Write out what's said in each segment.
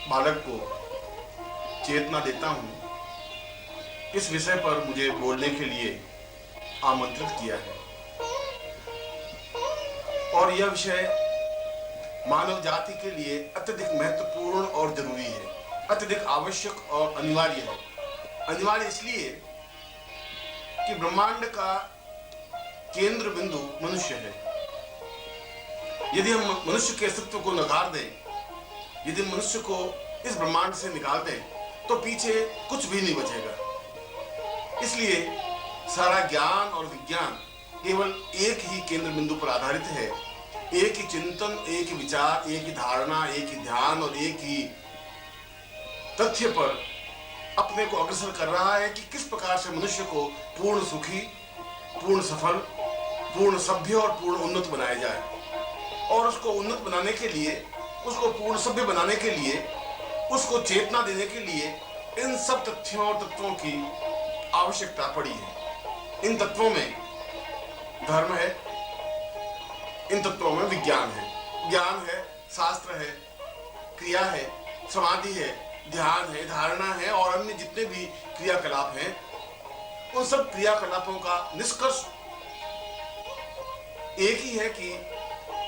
बालक को चेतना देता हूं, इस विषय पर मुझे बोलने के लिए आमंत्रित किया है। और यह विषय मानव जाति के लिए अत्यधिक महत्वपूर्ण और जरूरी है, अत्यधिक आवश्यक और अनिवार्य है। अनिवार्य इसलिए कि ब्रह्मांड का केंद्र बिंदु मनुष्य है। यदि हम मनुष्य के अस्तित्व को नकार दें, यदि मनुष्य को इस ब्रह्मांड से निकाल दें, तो पीछे कुछ भी नहीं बचेगा। इसलिए सारा ज्ञान और विज्ञान केवल एक ही केंद्र बिंदु पर आधारित है। एक ही चिंतन, एक ही विचार, एक ही धारणा, एक ही ध्यान और एक ही तथ्य पर अपने को अग्रसर कर रहा है कि किस प्रकार से मनुष्य को पूर्ण सुखी, पूर्ण सफल, पूर्ण सभ्य और पूर्ण उन्नत बनाया जाए। और उसको उन्नत बनाने के लिए, उसको पूर्ण सभ्य बनाने के लिए, उसको चेतना देने के लिए इन सब तथ्यों और तत्वों की आवश्यकता पड़ी है। इन तत्वों में धर्म है, इन तत्वों में विज्ञान है, ज्ञान है, शास्त्र है, क्रिया है, समाधि है, ध्यान है, धारणा है और अन्य जितने भी क्रियाकलाप हैं, उन सब क्रियाकलापों का निष्कर्ष एक ही है कि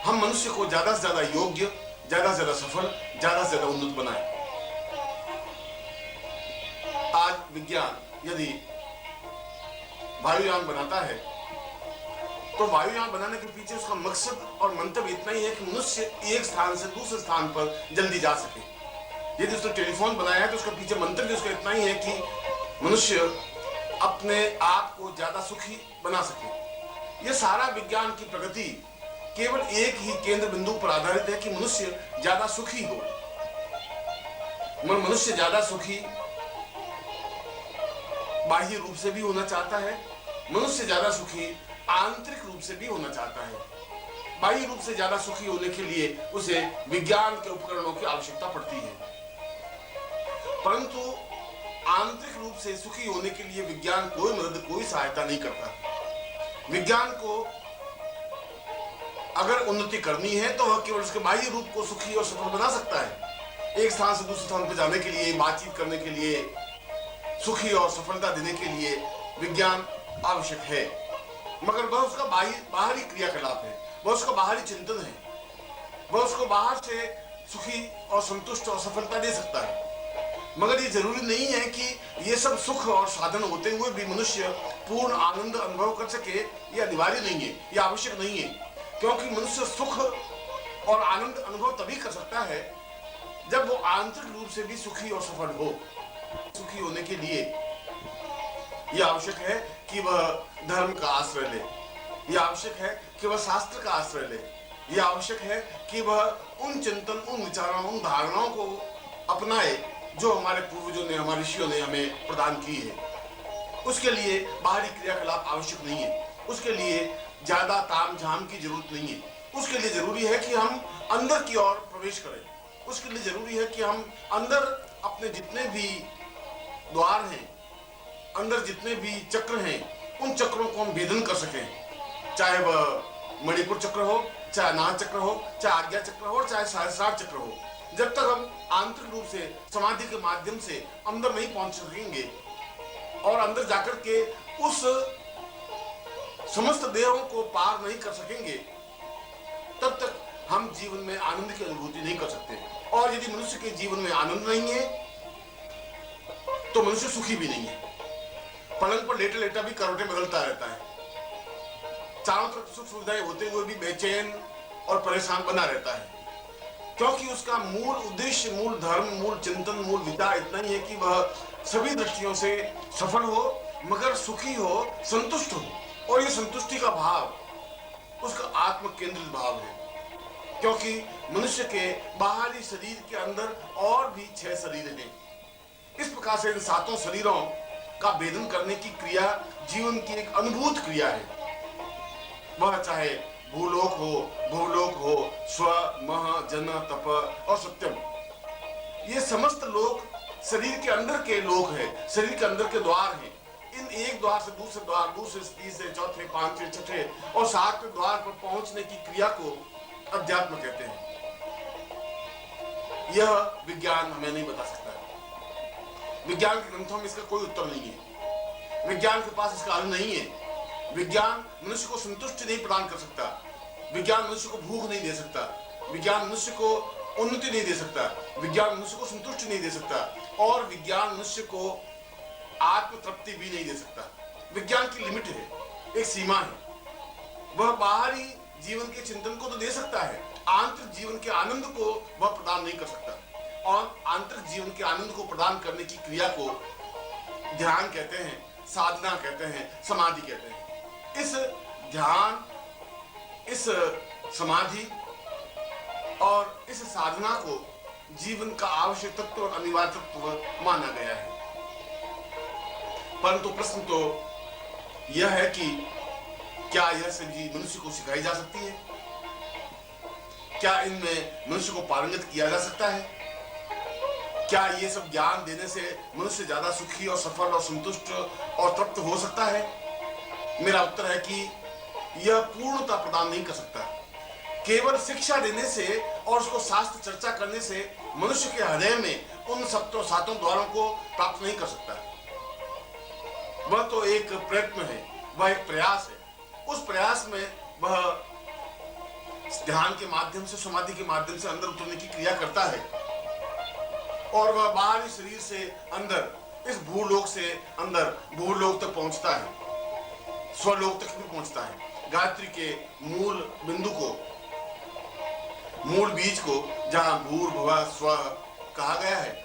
हम मनुष्य को ज्यादा से ज्यादा योग्य, ज्यादा से ज्यादा सफल, ज्यादा से ज्यादा उन्नत बनाएं। आज विज्ञान यदि वायुयान बनाता है, तो वायुयान बनाने के पीछे उसका मकसद और मंतव्य इतना ही है कि मनुष्य एक स्थान से दूसरे स्थान पर जल्दी जा सके। यदि उसने टेलीफोन बनाया है, तो उसका पीछे मंतव्य उसका इतना ही है कि मनुष्य अपने आप को ज्यादा सुखी बना सके। यह सारा विज्ञान की प्रगति केवल एक ही केंद्र बिंदु पर आधारित है कि मनुष्य ज्यादा सुखी हो। मनुष्य ज्यादा सुखी बाह्य रूप से भी होना चाहता है, मनुष्य ज्यादा सुखी आंतरिक रूप से भी होना चाहता है। बाह्य रूप से ज्यादा सुखी होने के लिए उसे विज्ञान के उपकरणों की आवश्यकता पड़ती है, परंतु आंतरिक रूप से सुखी होने के लिए विज्ञान कोई मदद, कोई सहायता नहीं करता। विज्ञान को अगर उन्नति करनी है तो वह केवल उसके बाह्य रूप को सुखी और सफल बना सकता है। एक स्थान से दूसरे स्थान पर जाने के लिए, बातचीत करने के लिए, सुखी और सफलता देने के लिए विज्ञान आवश्यक है, मगर वह उसका बाहरी क्रियाकलाप है, वह उसका बाहरी चिंतन है, वह उसको बाहर से सुखी और संतुष्ट और सफलता दे सकता है। मगर ये जरूरी नहीं है कि ये सब सुख और साधन होते हुए भी मनुष्य पूर्ण आनंद अनुभव कर सके। ये अनिवार्य नहीं है, ये आवश्यक नहीं है, क्योंकि मनुष्य सुख और आनंद अनुभव तभी कर सकता है जब वो आंतरिक रूप से भी सुखी और सफल हो। सुखी होने के लिए यह आवश्यक है कि वह धर्म का आश्रय ले, यह आवश्यक है कि वह शास्त्र का आश्रय ले, यह आवश्यक है कि वह उन चिंतन, उन विचारों, उन धारणाओं को अपनाए जो हमारे पूर्वजों ने, हमारे ऋषियों ने हमें प्रदान की है। उसके लिए बाहरी क्रियाकलाप आवश्यक नहीं है, उसके लिए ज्यादा ताम झाम की जरूरत नहीं है। उसके लिए जरूरी है कि हम अंदर की ओर प्रवेश करें। उसके लिए जरूरी है कि हम अंदर अपने जितने भी द्वार हैं, अंदर जितने भी चक्र हैं, उन चक्रों को हम भेदन कर सकें। चाहे वह मणिपुर चक्र हो, चाहे नाह चक्र हो, चाहे आज्ञा चक्र हो, चाहे सहस्रार चक्र हो। जब तक हम आंतरिक रूप से समाधि के माध्यम से अंदर नहीं पहुंच सकेंगे और अंदर जाकर के उस समस्त देहों को पार नहीं कर सकेंगे, तब तक हम जीवन में आनंद की अनुभूति नहीं कर सकते। और यदि मनुष्य के जीवन में आनंद नहीं है तो मनुष्य सुखी भी नहीं है। पलंग पर लेटा लेटा भी करवटें बदलता रहता है, चारों तरफ सुख सुविधाएं होते हुए भी बेचैन और परेशान बना रहता है, क्योंकि उसका मूल उद्देश्य, मूल धर्म, मूल चिंतन, मूल विचार इतना ही है कि वह सभी दृष्टियों से सफल हो, मगर सुखी हो, संतुष्ट हो। और ये संतुष्टि का भाव उसका आत्म केंद्रित भाव है, क्योंकि मनुष्य के बाहरी शरीर के अंदर और भी 6 शरीर हैं। इस प्रकार से इन 7 शरीरों का भेदन करने की क्रिया जीवन की एक अनुभूत क्रिया है। वह चाहे भूलोक हो, भूलोक हो, स्व, मह, जन, तप और सत्यम, ये समस्त लोक शरीर के अंदर के लोक है, शरीर के अंदर के द्वार हैं। इन एक द्वार से दूसरे द्वार, दूसरे से तीसरे, चौथे, पांचवे, छठे और 7वें द्वार पर पहुंचने की क्रिया को अध्यात्म कहते हैं। यह विज्ञान हमें नहीं बता सकता है। विज्ञान के ग्रंथों में इसका कोई उत्तर नहीं है। विज्ञान के पास इसका हल नहीं है। विज्ञान मनुष्य को संतुष्टि नहीं प्रदान कर सकता। विज्ञान मनुष्य को भूख नहीं दे सकता। विज्ञान मनुष्य को उन्नति नहीं दे सकता। विज्ञान मनुष्य को संतुष्टि नहीं दे सकता और विज्ञान मनुष्य को आत्म तृप्ति भी नहीं दे सकता। विज्ञान की लिमिट है, एक सीमा है। वह बाहरी जीवन के चिंतन को तो दे सकता है, आंतरिक जीवन के आनंद को वह प्रदान नहीं कर सकता। और आंतरिक जीवन के आनंद को प्रदान करने की क्रिया को ध्यान कहते हैं, साधना कहते हैं, समाधि कहते हैं। इस ध्यान, इस समाधि और इस साधना को जीवन का आवश्यक तत्व और अनिवार्य तत्व माना गया है। परंतु प्रश्न तो यह है कि क्या यह सभी मनुष्य को सिखाई जा सकती है? क्या इनमें मनुष्य को पारंगत किया जा सकता है? क्या ये सब ज्ञान देने से मनुष्य ज्यादा सुखी और सफल और संतुष्ट और तृप्त हो सकता है? मेरा उत्तर है कि यह पूर्णता प्रदान नहीं कर सकता। केवल शिक्षा देने से और उसको शास्त्र चर्चा करने से मनुष्य के हृदय में उन सातों द्वारों को प्राप्त नहीं कर सकता। वह तो एक प्रयत्न है, वह एक प्रयास है। उस प्रयास में वह ध्यान के माध्यम से, समाधि के माध्यम से अंदर उतरने की क्रिया करता है और वह बाहरी शरीर से अंदर, इस भूलोक से अंदर भूलोक तक पहुंचता है, स्वलोक तक भी पहुंचता है। गायत्री के मूल बिंदु को, मूल बीज को, जहां भूर्भुवः स्वः कहा गया है,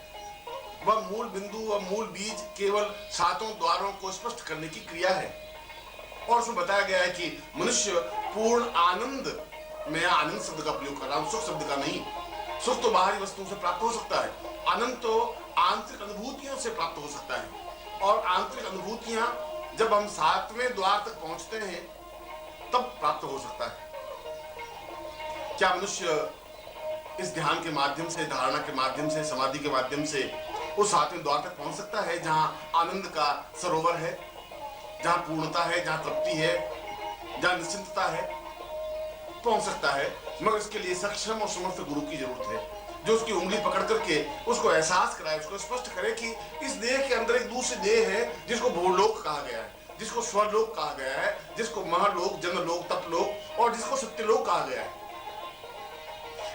वह मूल बिंदु व मूल बीज केवल सातों द्वारों को स्पष्ट करने की क्रिया है। और उसमें बताया गया है कि मनुष्य पूर्ण आनंद, मैं आनंद शब्द का प्रयोग कर रहा हूं, सुख शब्द का नहीं। सुख तो बाहरी वस्तुओं से प्राप्त हो सकता है, आनंद तो आंतरिक अनुभूतियों से प्राप्त हो सकता है। और आंतरिक अनुभूतियां जब हम सातवें द्वार तक पहुंचते हैं तब प्राप्त हो सकता है। क्या मनुष्य इस ध्यान के माध्यम से, धारणा के माध्यम से, समाधि के माध्यम से उस सातवें द्वार तक पहुंच सकता है जहां आनंद का सरोवर है, जहां पूर्णता है, जहां तृप्ति है, जहां निश्चिंतता है? पहुंच सकता है, मगर इसके लिए सक्षम और समर्थ गुरु की जरूरत है, जो उसकी उंगली पकड़ करके उसको एहसास कराए, उसको स्पष्ट करे कि इस देह के अंदर एक दूसरी देह है जिसको भूलोक कहा गया है, जिसको स्वरलोक कहा गया है, जिसको महलोक, जनलोक, तपलोक और जिसको सत्यलोक कहा गया है।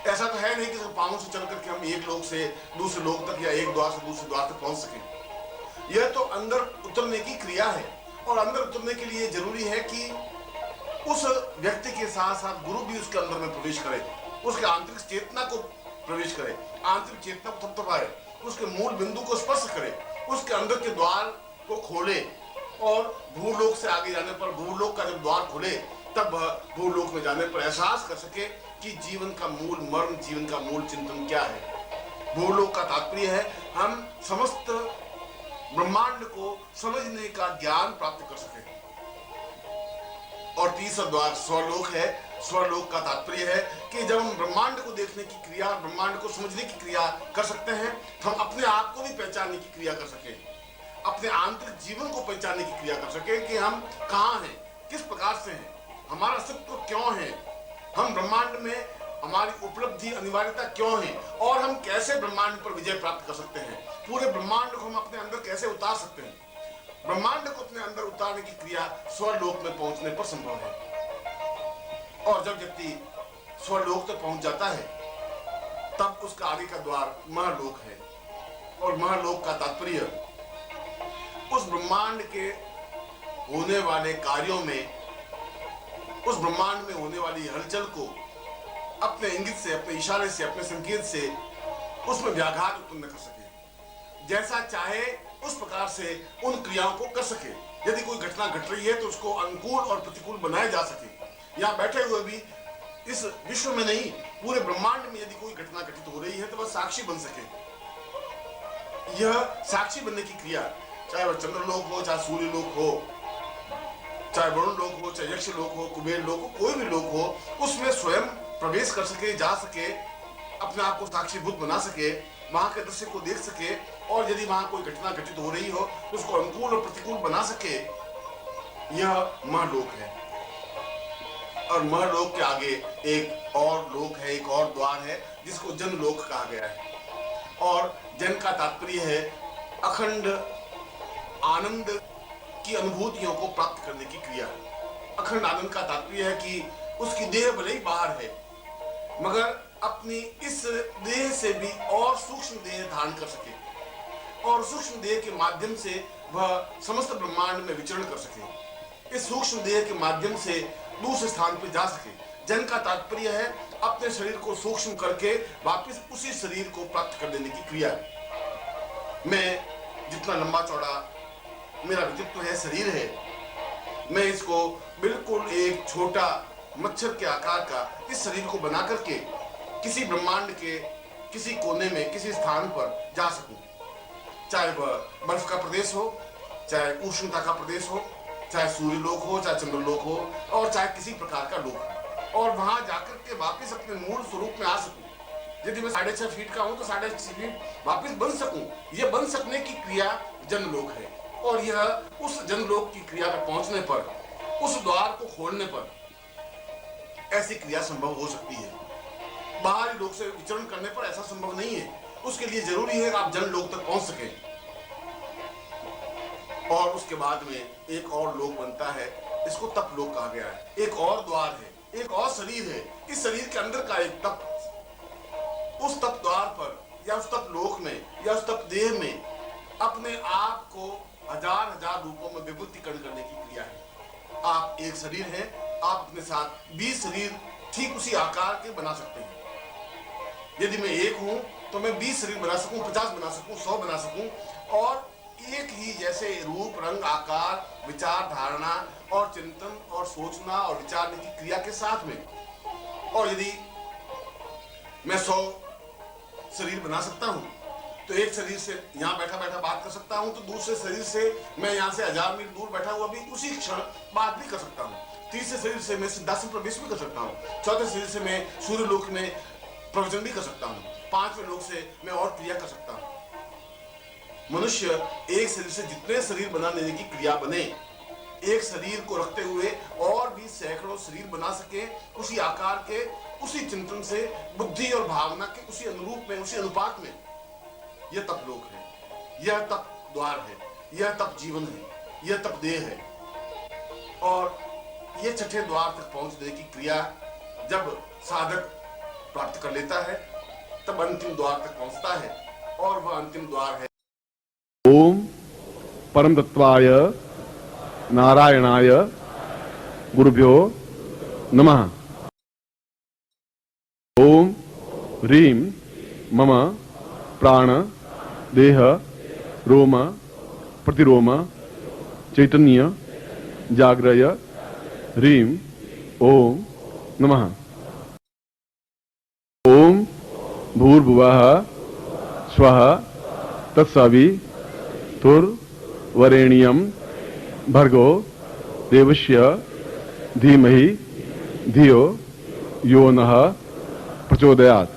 ऐसा तो है नहीं कि पांवों से चल करके हम एक लोक से दूसरे लोक तक या एक द्वार से दूसरे द्वार तक पहुंच सके। यह तो अंदर उतरने की क्रिया है और अंदर उतरने के लिए जरूरी है कि उस व्यक्ति के साथ साथ गुरु भी उसके अंदर में प्रवेश करे, उसके आंतरिक चेतना को प्रवेश करे, आंतरिक चेतना को थपथपाए, उसके मूल बिंदु को स्पर्श करे, उसके अंदर के द्वार को खोले और भूलोक से आगे जाने पर, भूलोक का जब द्वार खुले तब भूलोक में जाने पर एहसास कर सके कि जीवन का मूल मर्म, जीवन का मूल चिंतन क्या है। भूलोक का तात्पर्य है हम समस्त ब्रह्मांड को समझने का ज्ञान प्राप्त कर सके। और तीसरा द्वार स्वलोक है। स्वलोक का तात्पर्य है कि जब हम ब्रह्मांड को देखने की क्रिया, ब्रह्मांड को समझने की क्रिया कर सकते हैं तो हम अपने आप को भी पहचानने की क्रिया कर सके, अपने आंतरिक जीवन को पहचानने की क्रिया कर सके कि हम कहाँ हैं, किस प्रकार से हैं, हमारा अस्तित्व क्यों है, हम ब्रह्मांड में हमारी उपलब्धि, अनिवार्यता क्यों है और हम कैसे ब्रह्मांड पर विजय प्राप्त कर सकते हैं, पूरे ब्रह्मांड को हम अपने अंदर कैसे उतार सकते हैं। ब्रह्मांड को अपने अंदर उतारने की क्रिया स्वलोक में पहुंचने पर संभव है। और जब व्यक्ति स्वलोक तक पहुंच जाता है तब उसका आगे का द्वार महलोक है। और महलोक का तात्पर्य उस ब्रह्मांड के होने वाले कार्यों में, उस ब्रह्मांड में होने वाली हलचल को अपने इंगित से, अपने इशारे से, अपने संकेत से उसमें व्याघात उत्पन्न कर सके, जैसा चाहे उस प्रकार से उन क्रियाओं को कर सके। यदि कोई घटना घट रही है तो उसको अनुकूल और प्रतिकूल बनाया जा सके। यहाँ बैठे हुए भी इस विश्व में नहीं, पूरे ब्रह्मांड में यदि कोई घटना घटित हो रही है तो वह साक्षी बन सके। यह साक्षी बनने की क्रिया, चाहे वह चंद्रलोक हो, चाहे सूर्य लोक हो, चाहे वरुण लोक हो, चाहे यक्ष लोक हो, कुबेर लोक हो, कोई भी लोक हो, उसमें स्वयं प्रवेश कर सके, जा सके, अपने आप को साक्षीभूत बना सके, वहां के दृश्य को देख सके और यदि वहां कोई घटना घटित हो रही हो तो उसको अनुकूल और प्रतिकूल बना सके। यह महलोक है। और महलोक के आगे एक और लोक है, एक और द्वार है जिसको जनलोक कहा गया है। और जन का तात्पर्य है अखंड आनंद की अनुभूतियों को प्राप्त करने की क्रिया। अखंड आनंद का तात्पर्य है कि उसकी देह भले ही बाहर है मगर अपनी इस देह से भी और सूक्ष्म देह धारण कर सके और सूक्ष्म देह के माध्यम से वह समस्त ब्रह्मांड में विचरण कर सके। इस सूक्ष्म देह के माध्यम से दूसरे स्थान पर जा सके। जन का तात्पर्य है अपने शरीर को सूक्ष्म करके वापस उसी शरीर को प्राप्त कर देने की क्रिया। मैं जितना लंबा चौड़ा मेरा व्यक्तित्व है, शरीर है, मैं इसको बिल्कुल एक छोटा मच्छर के आकार का इस शरीर को बना करके किसी ब्रह्मांड के किसी कोने में किसी स्थान पर जा सकूं। चाहे वह बर्फ का प्रदेश हो, चाहे उष्णता का प्रदेश हो, चाहे सूर्य लोक हो, चाहे चंद्रलोक हो और चाहे किसी प्रकार का लोक हो, और वहां जाकर के वापस अपने मूल स्वरूप में आ सकूं। यदि मैं 6.5 फीट का हूं तो 6.5 फीट वापस बन सकूं। यह बन सकने की क्रिया जनलोक है और यह उस जनलोक की क्रिया पर पहुंचने पर, उस द्वार को खोलने पर ऐसी क्रिया संभव हो सकती है। बाहरी लोक से विचरण करने पर ऐसा संभव नहीं है। उसके लिए जरूरी है कि आप जनलोक तक पहुंच सकें और उसके बाद में एक और लोक बनता है, इसको तप लोक कहा गया है। एक और द्वार है, एक और शरीर है, इस शरीर के अंदर का एक तप, उस तप द्वार पर या उस तप लोक में या उस तप देह में अपने आप को हजार हजार रूपों में विभूतिकरण करने की क्रिया है। आप एक शरीर हैं, आप अपने साथ 20 शरीर ठीक उसी आकार के बना सकते हैं। यदि मैं एक हूं तो मैं 20 शरीर बना सकूं, 50 बना सकूं, 100 बना सकूं और एक ही जैसे रूप, रंग, आकार, विचार, धारणा और चिंतन और सोचना और विचारने की क्रिया के साथ में। और यदि मैं 100 शरीर बना सकता हूं तो एक शरीर से यहां बैठा बैठा बात कर सकता हूं, तो दूसरे शरीर से मैं यहां से 1000 मील दूर बैठा हुआ भी उसी क्षण बात भी कर सकता हूं। तीसरे शरीर से मैं सिद्धासन प्रवेश भी कर सकता हूं। चौथे शरीर से मैं सूर्य लोक में प्रवचन भी कर सकता हूं। 5वें लोक से मैं और क्रिया कर सकता हूं। मनुष्य एक शरीर से जितने शरीर बनाने की क्रिया बने, एक शरीर को रखते हुए और भी सैकड़ों शरीर बना सके, उसी आकार के, उसी चिंतन से, बुद्धि और भावना के उसी अनुरूप में, उसी अनुपात में। यह तप लोक है, यह तप द्वार है, यह तप जीवन है, यह तप देह है। और यह छठे द्वार तक पहुंचने की क्रिया जब साधक प्राप्त कर लेता है तब अंतिम द्वार तक पहुंचता है और वह अंतिम द्वार है। ओम परम तत्वाय नारायणाय गुरुभ्यो नमः। ओम ह्रीं मम प्राण देह रोम प्रतिरोम चैतन्य जाग्रय ह्रीं ओम नमः। ओम भूर्भुवः स्वः तत्सवितुर्वरेण्यं भर्गो देवस्य धीमहि धियो यो नः प्रचोदयात्।